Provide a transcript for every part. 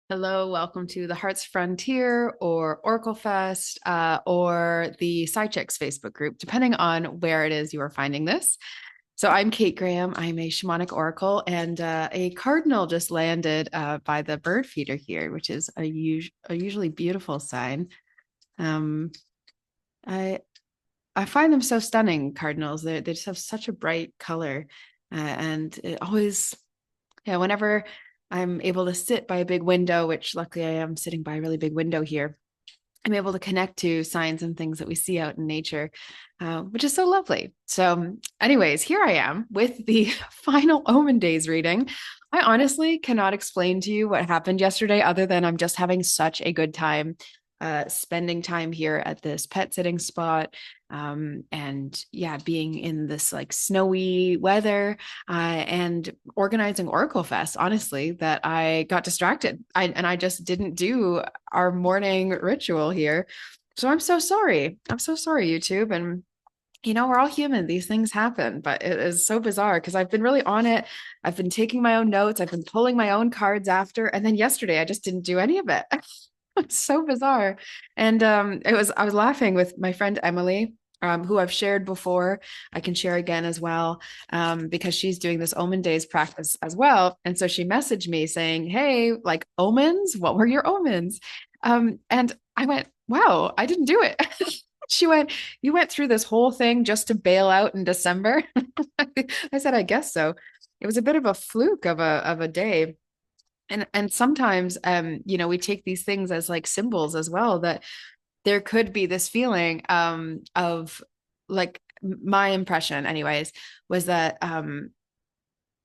Hello, welcome to the Heart's Frontier or Oracle Fest or the Side Chicks Facebook group, depending on where it is you are finding this. So I'm Kate Graham. I'm a shamanic oracle, and a cardinal just landed by the bird feeder here, which is a usually beautiful sign. Um, I I find them so stunning, cardinals. They just have such a bright color, and it always yeah, whenever I'm able to sit by a big window, which luckily I am sitting by a really big window here, I'm able to connect to signs and things that we see out in nature, which is so lovely. So, anyways, here I am with the final Omen Days reading. I honestly cannot explain to you what happened yesterday other than I'm just having such a good time spending time here at this pet sitting spot. And yeah, being in this like snowy weather and organizing Oracle Fest, honestly, that I got distracted. And I just didn't do our morning ritual here. So I'm so sorry. I'm so sorry, YouTube. And we're all human. These things happen, but it is so bizarre because I've been really on it. I've been taking my own notes. I've been pulling my own cards after. And then yesterday, I just didn't do any of it. It's so bizarre. And I was laughing with my friend Emily, who I've shared before. I can share again as well, because she's doing this Omen Days practice as well. And so she messaged me saying, "Hey, like omens, what were your omens?" And I went, "Wow, I didn't do it." She went, "You went through this whole thing just to bail out in December?" I said, "I guess so." It was a bit of a fluke of a day. And sometimes we take these things as like symbols as well, that there could be this feeling of like my impression anyways was that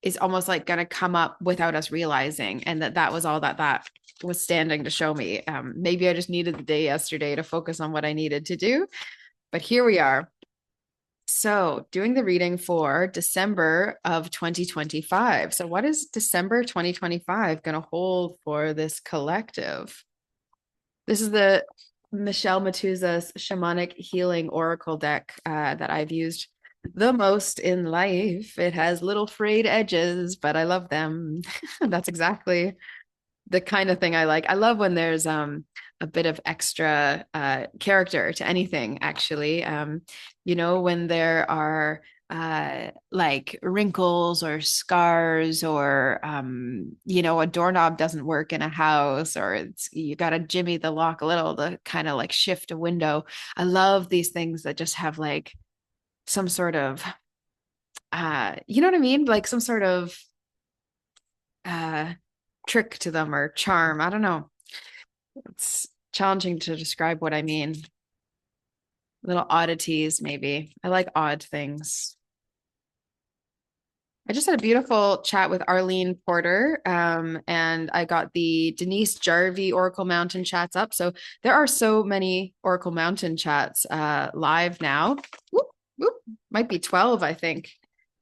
is almost like going to come up without us realizing, and that was all that was standing to show me. Maybe I just needed the day yesterday to focus on what I needed to do, but here we are. So, doing the reading for December of 2025. So, what is December 2025 going to hold for this collective? This is the Michelle Matuza's Shamanic Healing Oracle deck that I've used the most in life. It has little frayed edges, but I love them. That's exactly the kind of thing I like. I love when there's a bit of extra character to anything, actually. When there are like wrinkles or scars, or a doorknob doesn't work in a house, or you got to jimmy the lock a little to kind of like shift a window. I love these things that just have like some sort of you know what I mean? Like some sort of uh trick to them or charm. I don't know. It's challenging to describe what I mean. Little oddities, maybe. I like odd things. I just had a beautiful chat with Arlene Porter, and I got the Denise Jarvie Oracle Mountain chats up. So there are so many Oracle Mountain chats live now. Whoop, whoop. Might be 12, I think.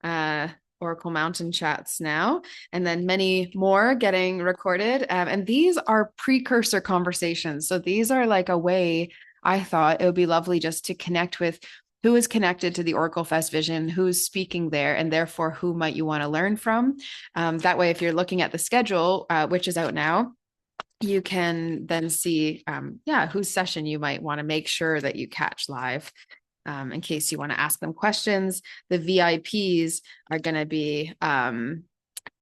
Uh, Oracle Mountain chats now, and then many more getting recorded. And these are precursor conversations. So these are like a way I thought it would be lovely just to connect with who is connected to the Oracle Fest vision, who's speaking there, and therefore who might you want to learn from. That way, if you're looking at the schedule, which is out now, you can then see, whose session you might want to make sure that you catch live. In case you want to ask them questions, the VIPs are going to be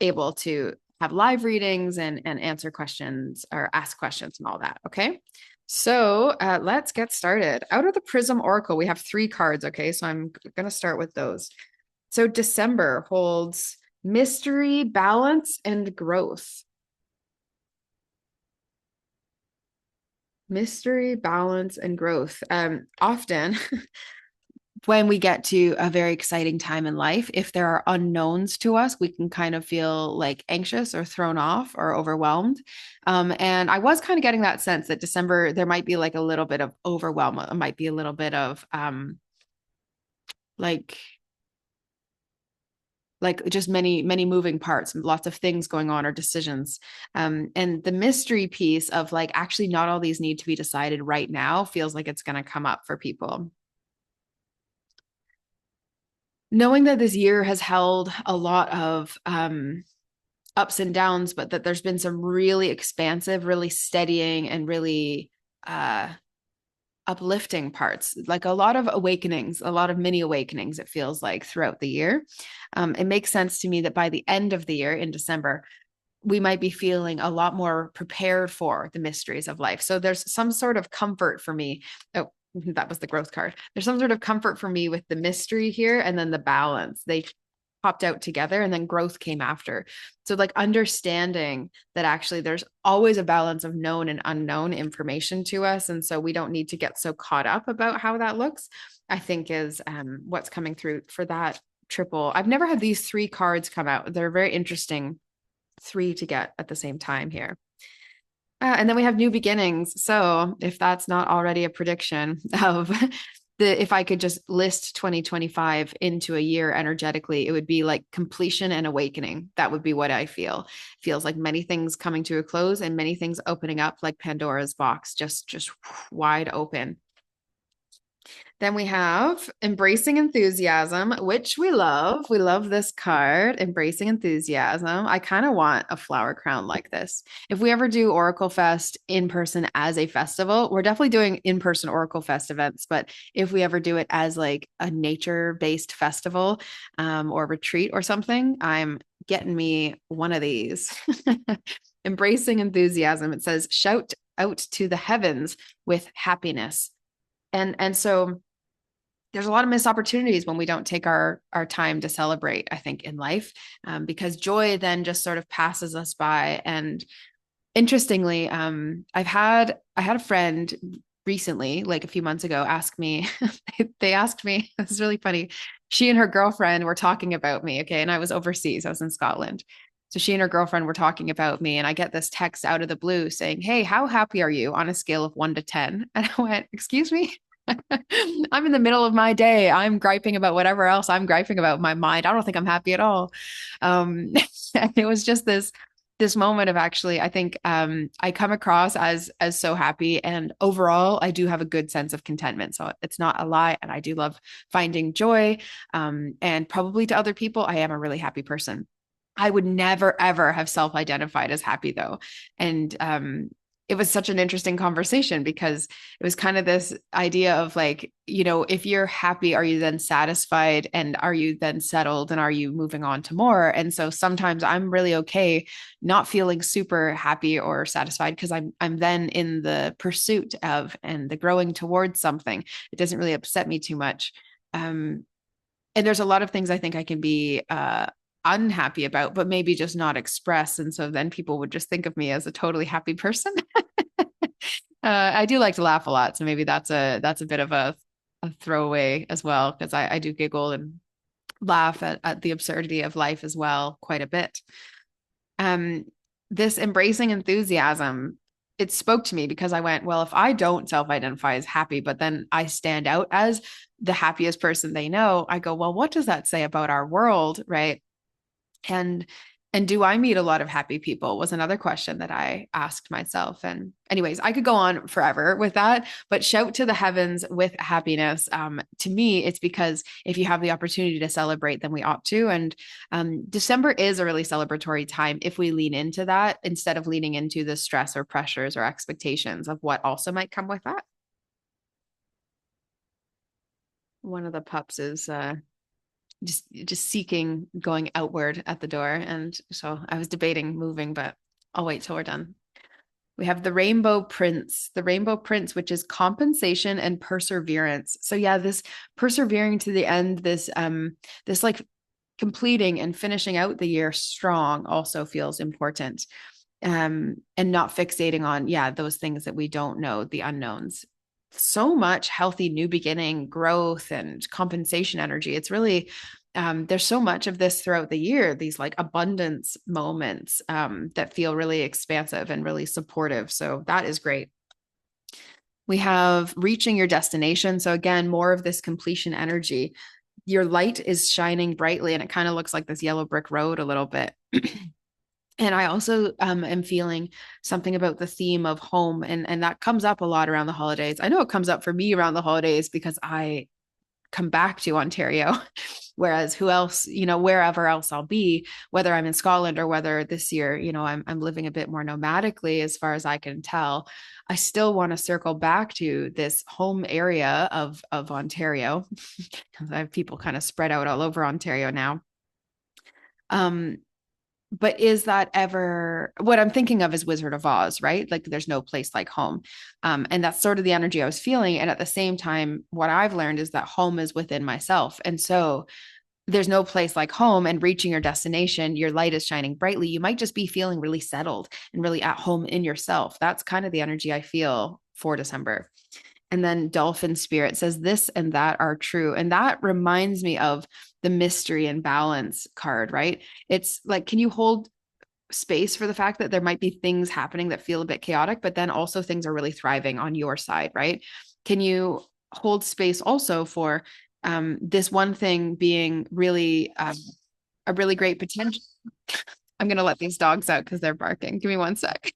able to have live readings and answer questions or ask questions and all that. Okay. So let's get started. Out of the Prism Oracle, we have 3 cards. Okay. So I'm going to start with those. So December holds mystery, balance, and growth. Mystery, balance, and growth. Often when we get to a very exciting time in life, if there are unknowns to us, we can kind of feel like anxious or thrown off or overwhelmed. And I was kind of getting that sense that December, there might be like a little bit of overwhelm. It might be a little bit of like, just many moving parts, lots of things going on or decisions. And the mystery piece of like, actually, not all these need to be decided right now feels like it's going to come up for people. Knowing that this year has held a lot of ups and downs, but that there's been some really expansive, really steadying, and really uh, uplifting parts, like a lot of awakenings, a lot of mini awakenings, it feels like throughout the year. It makes sense to me that by the end of the year in December, we might be feeling a lot more prepared for the mysteries of life. So there's some sort of comfort for me. Oh, that was the growth card. There's some sort of comfort for me with the mystery here and then the balance. They popped out together and then growth came after. So like understanding that actually there's always a balance of known and unknown information to us. And so we don't need to get so caught up about how that looks, I think is what's coming through for that triple. I've never had these three cards come out. They're very interesting three to get at the same time here. And then we have new beginnings. So if that's not already a prediction of if I could just list 2025 into a year energetically, it would be like completion and awakening. That would be what I feel. Feels like many things coming to a close and many things opening up like Pandora's box, just wide open. Then we have Embracing Enthusiasm, which we love. We love this card, Embracing Enthusiasm. I kind of want a flower crown like this. If we ever do Oracle Fest in person as a festival, we're definitely doing in-person Oracle Fest events, but if we ever do it as like a nature-based festival or retreat or something, I'm getting me one of these. Embracing Enthusiasm. It says, shout out to the heavens with happiness. And so there's a lot of missed opportunities when we don't take our time to celebrate, I think, in life, because joy then just sort of passes us by. And interestingly, I had a friend recently, like a few months ago, ask me, they asked me, this is really funny. She and her girlfriend were talking about me. Okay. And I was overseas, I was in Scotland. So she and her girlfriend were talking about me, and I get this text out of the blue saying, "Hey, how happy are you on a scale of 1 to 10?" And I went, "Excuse me?" I'm in the middle of my day. I'm griping about whatever else I'm griping about in my mind. I don't think I'm happy at all. Um, and it was just this moment of actually, I think I come across as so happy, and overall, I do have a good sense of contentment. So it's not a lie, and I do love finding joy. And probably to other people, I am a really happy person. I would never ever have self-identified as happy though, and it was such an interesting conversation because it was kind of this idea of like, if you're happy, are you then satisfied, and are you then settled, and are you moving on to more? And so sometimes I'm really okay not feeling super happy or satisfied because I'm then in the pursuit of and the growing towards something. It doesn't really upset me too much. And there's a lot of things I think I can be unhappy about, but maybe just not express. And so then people would just think of me as a totally happy person. I do like to laugh a lot, so maybe that's a bit of a throwaway as well, because I do giggle and laugh at the absurdity of life as well quite a bit. Um, this embracing enthusiasm, it spoke to me because I went, well, if I don't self-identify as happy, but then I stand out as the happiest person they know, I go, well, what does that say about our world, right? And do I meet a lot of happy people was another question that I asked myself. And anyways, I could go on forever with that, but shout to the heavens with happiness. To me, it's because if you have the opportunity to celebrate, then we ought to. And December is a really celebratory time if we lean into that instead of leaning into the stress or pressures or expectations of what also might come with that. One of the pups is just seeking going outward at the door. And so I was debating moving, but I'll wait till we're done. We have the Rainbow Prince, which is compensation and perseverance. So yeah, this persevering to the end, this like completing and finishing out the year strong also feels important. And not fixating on, yeah, those things that we don't know, the unknowns. So much healthy new beginning, growth, and compensation energy. It's really, there's so much of this throughout the year, these like abundance moments that feel really expansive and really supportive. So that is great. We have reaching your destination. So again, more of this completion energy. Your light is shining brightly, and it kind of looks like this yellow brick road a little bit. And I also am feeling something about the theme of home, and that comes up a lot around the holidays. I know it comes up for me around the holidays because I come back to Ontario. Whereas who else, wherever else I'll be, whether I'm in Scotland or whether this year, I'm living a bit more nomadically, as far as I can tell, I still want to circle back to this home area of Ontario, because I have people kind of spread out all over Ontario now. Um, but is that ever what I'm thinking of is Wizard of Oz, right? Like there's no place like home. And that's sort of the energy I was feeling. And at the same time, what I've learned is that home is within myself. And so there's no place like home, and reaching your destination, your light is shining brightly. You might just be feeling really settled and really at home in yourself. That's kind of the energy I feel for December. And then Dolphin Spirit says this and that are true. And that reminds me of the mystery and balance card, right? It's like, can you hold space for the fact that there might be things happening that feel a bit chaotic, but then also things are really thriving on your side, right? Can you hold space also for this one thing being really a really great potential? I'm going to let these dogs out because they're barking. Give me one sec.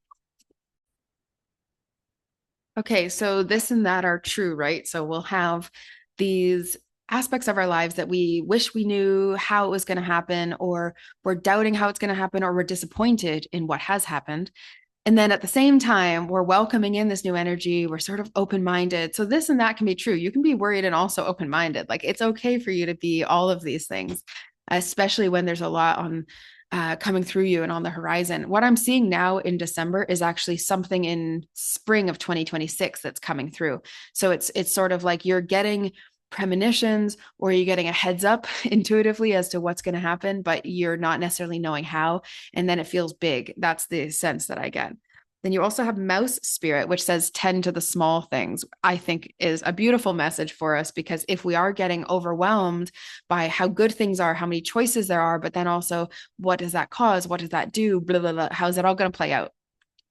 Okay, so this and that are true, right? So we'll have these aspects of our lives that we wish we knew how it was going to happen, or we're doubting how it's going to happen, or we're disappointed in what has happened. And then at the same time, we're welcoming in this new energy. We're sort of open minded. So this and that can be true. You can be worried and also open minded. Like it's okay for you to be all of these things, especially when there's a lot on coming through you and on the horizon. What I'm seeing now in December is actually something in spring of 2026 that's coming through. So it's sort of like you're getting premonitions, or you're getting a heads up intuitively as to what's going to happen, but you're not necessarily knowing how. And then it feels big. That's the sense that I get. Then you also have Mouse Spirit, which says tend to the small things. I think is a beautiful message for us, because if we are getting overwhelmed by how good things are, how many choices there are, but then also what does that cause? What does that do? Blah, blah, blah. How's it all going to play out?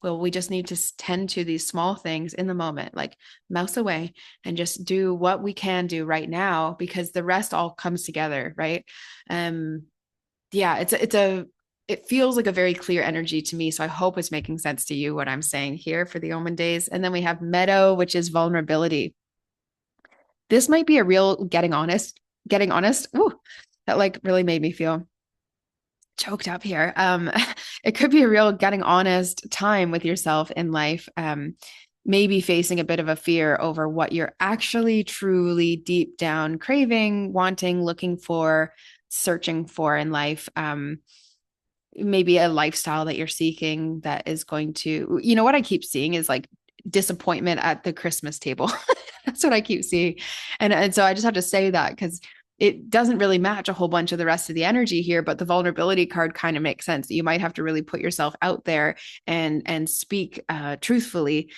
Well, we just need to tend to these small things in the moment, like mouse away and just do what we can do right now, because the rest all comes together, right? Um, yeah, it feels like a very clear energy to me. So I hope it's making sense to you what I'm saying here for the Omen days. And then we have Meadow, which is vulnerability. This might be a real getting honest. Ooh, that like really made me feel choked up here. It could be a real getting honest time with yourself in life. Maybe facing a bit of a fear over what you're actually truly deep down craving, wanting, looking for, searching for in life. Maybe a lifestyle that you're seeking that is going to, what I keep seeing is like disappointment at the Christmas table. That's what I keep seeing. And so I just have to say that because it doesn't really match a whole bunch of the rest of the energy here, but the vulnerability card kind of makes sense. You might have to really put yourself out there and speak truthfully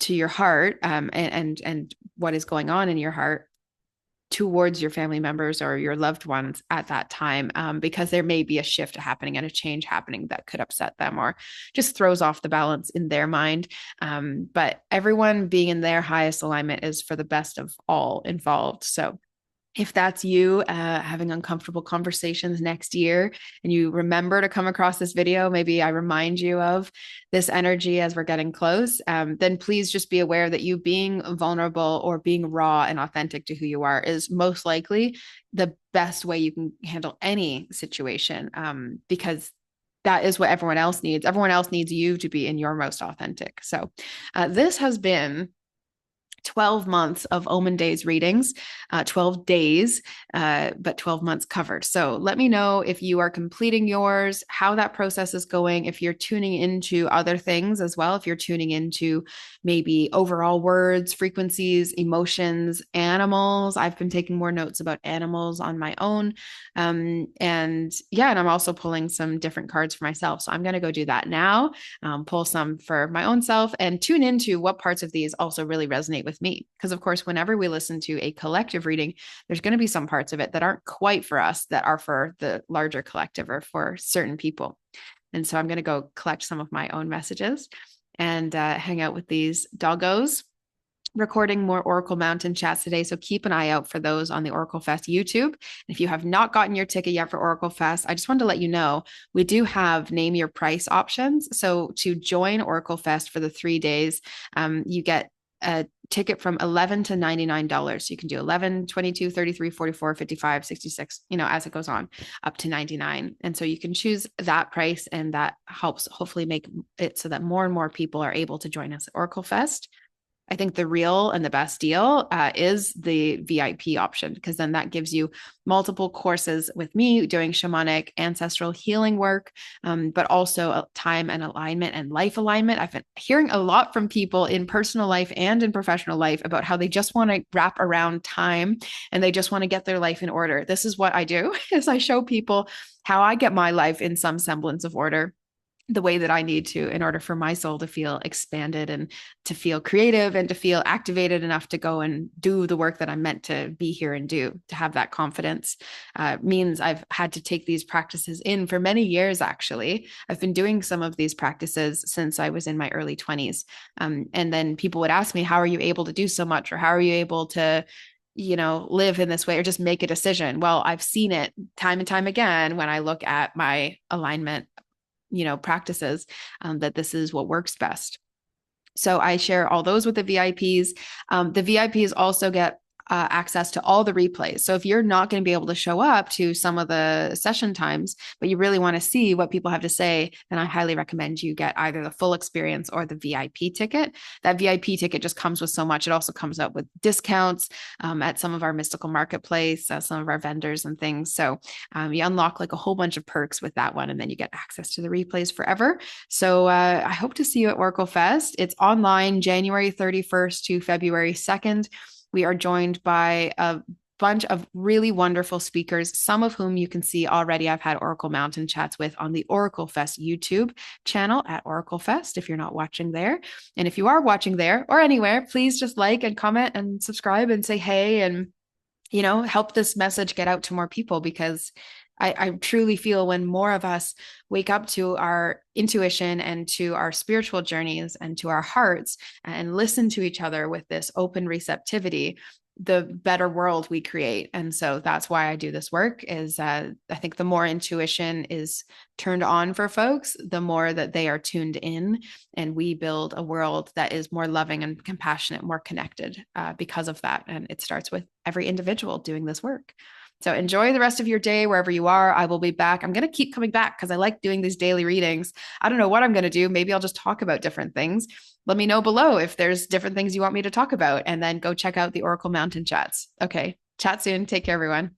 to your heart, and what is going on in your heart towards your family members or your loved ones at that time, because there may be a shift happening and a change happening that could upset them or just throws off the balance in their mind. But everyone being in their highest alignment is for the best of all involved. So if that's you having uncomfortable conversations next year, and you remember to come across this video, maybe I remind you of this energy as we're getting close, then please just be aware that you being vulnerable or being raw and authentic to who you are is most likely the best way you can handle any situation, because that is what everyone else needs. Everyone else needs you to be in your most authentic. So this has been 12 months of Omen Days readings, 12 days, but 12 months covered. So let me know if you are completing yours, how that process is going, if you're tuning into other things as well, if you're tuning into maybe overall words, frequencies, emotions, animals. I've been taking more notes about animals on my own. And I'm also pulling some different cards for myself. So I'm going to go do that now, pull some for my own self, and tune into what parts of these also really resonate with me. Because, of course, whenever we listen to a collective reading, there's going to be some parts of it that aren't quite for us, that are for the larger collective or for certain people. And so I'm going to go collect some of my own messages and hang out with these doggos. Recording more Oracle Mountain chats today, so keep an eye out for those on the Oracle Fest YouTube. If you have not gotten your ticket yet for Oracle Fest, I just wanted to let you know we do have name your price options. So to join Oracle Fest for the 3 days, you get a ticket from 11 to $99. So you can do 11, 22, 33, 44, 55, 66, as it goes on up to 99. And so you can choose that price, and that helps hopefully make it so that more and more people are able to join us at Oracle Fest. I think the real and the best deal is the VIP option, because then that gives you multiple courses with me doing shamanic ancestral healing work, but also time and alignment and life alignment. I've been hearing a lot from people in personal life and in professional life about how they just want to wrap around time and they just want to get their life in order. This is what I do is I show people how I get my life in some semblance of order, the way that I need to, in order for my soul to feel expanded and to feel creative and to feel activated enough to go and do the work that I'm meant to be here and do. To have that confidence means I've had to take these practices in for many years. Actually, I've been doing some of these practices since I was in my early 20s. And then people would ask me, how are you able to do so much? Or how are you able to live in this way or just make a decision? Well, I've seen it time and time again when I look at my alignment practices, that this is what works best. So I share all those with the VIPs. The VIPs also get access to all the replays. So if you're not going to be able to show up to some of the session times, but you really want to see what people have to say, then I highly recommend you get either the full experience or the VIP ticket. That VIP ticket just comes with so much. It also comes up with discounts at some of our mystical marketplace, some of our vendors and things. So you unlock like a whole bunch of perks with that one, and then you get access to the replays forever. So I hope to see you at Oracle Fest. It's online January 31st to February 2nd. We are joined by a bunch of really wonderful speakers, some of whom you can see already. I've had Oracle Mountain chats with on the Oracle Fest YouTube channel at Oracle Fest, if you're not watching there. And if you are watching there or anywhere, please just like and comment and subscribe and say hey, and help this message get out to more people, because I truly feel when more of us wake up to our intuition and to our spiritual journeys and to our hearts and listen to each other with this open receptivity, the better world we create. And so that's why I do this work, is I think the more intuition is turned on for folks, the more that they are tuned in, and we build a world that is more loving and compassionate, more connected because of that. And it starts with every individual doing this work. So enjoy the rest of your day wherever you are. I will be back. I'm going to keep coming back because I like doing these daily readings. I don't know what I'm going to do. Maybe I'll just talk about different things. Let me know below if there's different things you want me to talk about, and then go check out the Oracle Mountain chats. Okay. Chat soon. Take care, everyone.